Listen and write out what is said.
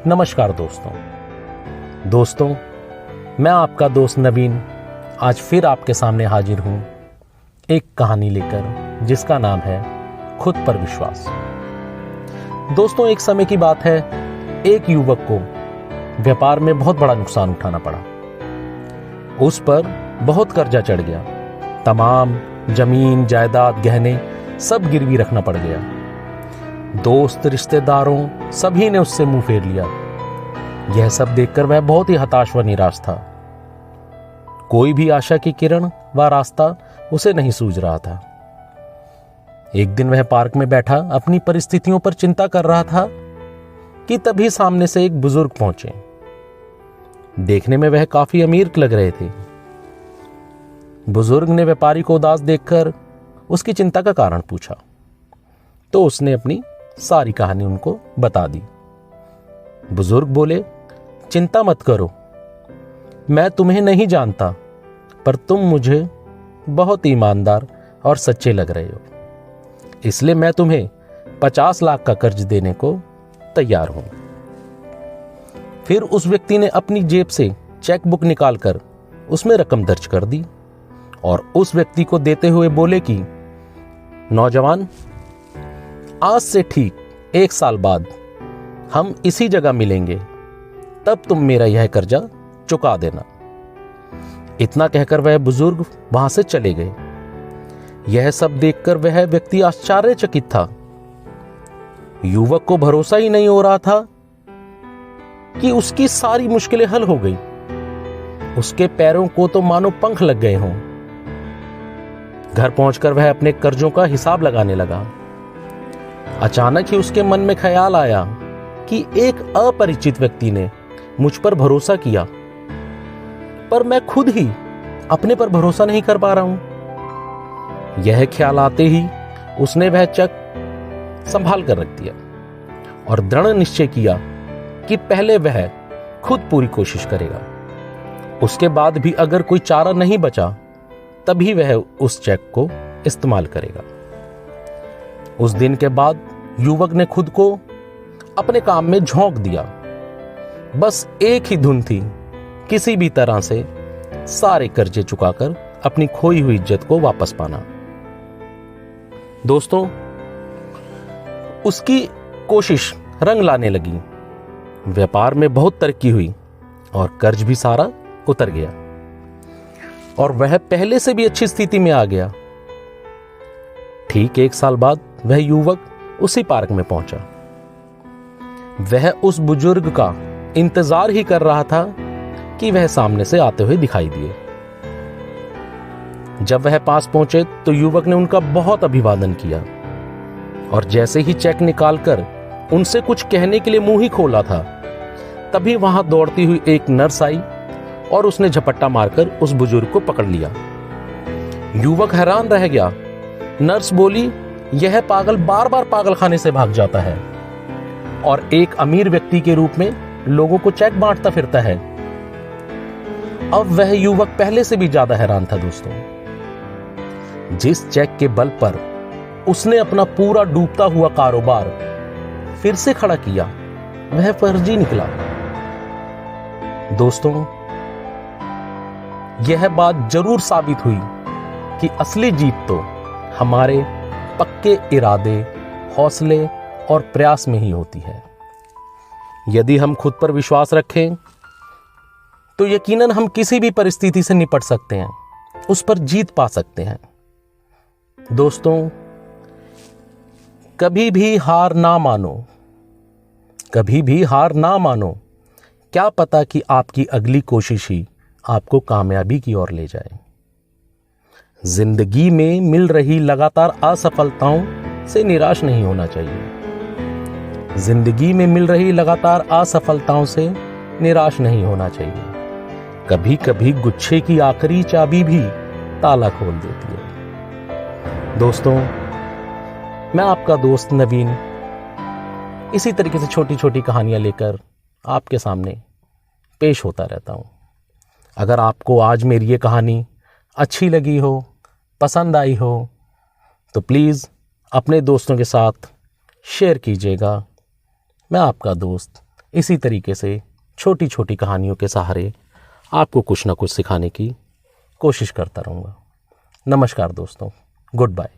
नमस्कार दोस्तों, मैं आपका दोस्त नवीन आज फिर आपके सामने हाजिर हूँ एक कहानी लेकर जिसका नाम है खुद पर विश्वास। दोस्तों, एक समय की बात है, एक युवक को व्यापार में बहुत बड़ा नुकसान उठाना पड़ा। उस पर बहुत कर्जा चढ़ गया। तमाम जमीन जायदाद गहने सब गिरवी रखना पड़ गया। दोस्त रिश्तेदारों सभी ने उससे मुंह फेर लिया। यह सब देखकर वह बहुत ही हताश व निराश था। कोई भी आशा की किरण व रास्ता उसे नहीं सूझ रहा था। एक दिन वह पार्क में बैठा अपनी परिस्थितियों पर चिंता कर रहा था कि तभी सामने से एक बुजुर्ग पहुंचे। देखने में वह काफी अमीर लग रहे थे। बुजुर्ग ने व्यापारी को उदास देखकर उसकी चिंता का कारण पूछा, तो उसने अपनी सारी कहानी उनको बता दी। बुजुर्ग बोले, चिंता मत करो, मैं तुम्हें नहीं जानता, पर तुम मुझे बहुत ईमानदार और सच्चे लग रहे हो, इसलिए मैं तुम्हें 50 लाख का कर्ज देने को तैयार हूं। फिर उस व्यक्ति ने अपनी जेब से चेक बुक निकालकर उसमें रकम दर्ज कर दी और उस व्यक्ति को देते हुए बोले कि नौजवान, आज से ठीक 1 साल बाद हम इसी जगह मिलेंगे, तब तुम मेरा यह कर्जा चुका देना। इतना कहकर वह बुजुर्ग वहां से चले गए। यह सब देखकर वह व्यक्ति आश्चर्यचकित था। युवक को भरोसा ही नहीं हो रहा था कि उसकी सारी मुश्किलें हल हो गई। उसके पैरों को तो मानो पंख लग गए हों। घर पहुंचकर वह अपने कर्जों का हिसाब लगाने लगा। अचानक ही उसके मन में ख्याल आया कि एक अपरिचित व्यक्ति ने मुझ पर भरोसा किया, पर मैं खुद ही अपने पर भरोसा नहीं कर पा रहा हूं। यह ख्याल आते ही उसने वह चेक संभाल कर रख दिया और दृढ़ निश्चय किया कि पहले वह खुद पूरी कोशिश करेगा। उसके बाद भी अगर कोई चारा नहीं बचा, तभी वह उस चेक को इस्तेमाल करेगा। उस दिन के बाद युवक ने खुद को अपने काम में झोंक दिया। बस एक ही धुन थी, किसी भी तरह से सारे कर्जे चुकाकर अपनी खोई हुई इज्जत को वापस पाना। दोस्तों, उसकी कोशिश रंग लाने लगी। व्यापार में बहुत तरक्की हुई और कर्ज भी सारा उतर गया और वह पहले से भी अच्छी स्थिति में आ गया। ठीक 1 साल बाद वह युवक उसी पार्क में पहुंचा। वह उस बुजुर्ग का इंतजार ही कर रहा था कि वह सामने से आते हुए दिखाई दिए। जब वह पास पहुंचे तो युवक ने उनका बहुत अभिवादन किया और जैसे ही चेक निकालकर उनसे कुछ कहने के लिए मुंह ही खोला था, तभी वहां दौड़ती हुई एक नर्स आई और उसने झपट्टा मारकर उस बुजुर्ग को पकड़ लिया। युवक हैरान रह गया। नर्स बोली, यह पागल बार बार पागलखाने से भाग जाता है और एक अमीर व्यक्ति के रूप में लोगों को चेक बांटता फिरता है। अब वह युवक पहले से भी ज्यादा हैरान था। दोस्तों, जिस चेक के बल पर उसने अपना पूरा डूबता हुआ कारोबार फिर से खड़ा किया, वह फर्जी निकला। दोस्तों, यह बात जरूर साबित हुई कि असली जीत तो हमारे पक्के इरादे, हौसले और प्रयास में ही होती है। यदि हम खुद पर विश्वास रखें तो यकीनन हम किसी भी परिस्थिति से निपट सकते हैं, उस पर जीत पा सकते हैं। दोस्तों, कभी भी हार ना मानो, कभी भी हार ना मानो। क्या पता कि आपकी अगली कोशिश ही आपको कामयाबी की ओर ले जाए। जिंदगी में मिल रही लगातार असफलताओं से निराश नहीं होना चाहिए। जिंदगी में मिल रही लगातार असफलताओं से निराश नहीं होना चाहिए। कभी कभी गुच्छे की आखिरी चाबी भी ताला खोल देती है। दोस्तों, मैं आपका दोस्त नवीन इसी तरीके से छोटी छोटी कहानियां लेकर आपके सामने पेश होता रहता हूं। अगर आपको आज मेरी ये कहानी अच्छी लगी हो, पसंद आई हो, तो प्लीज़ अपने दोस्तों के साथ शेयर कीजिएगा। मैं आपका दोस्त इसी तरीके से छोटी छोटी कहानियों के सहारे आपको कुछ ना कुछ सिखाने की कोशिश करता रहूँगा। नमस्कार दोस्तों, गुड बाय।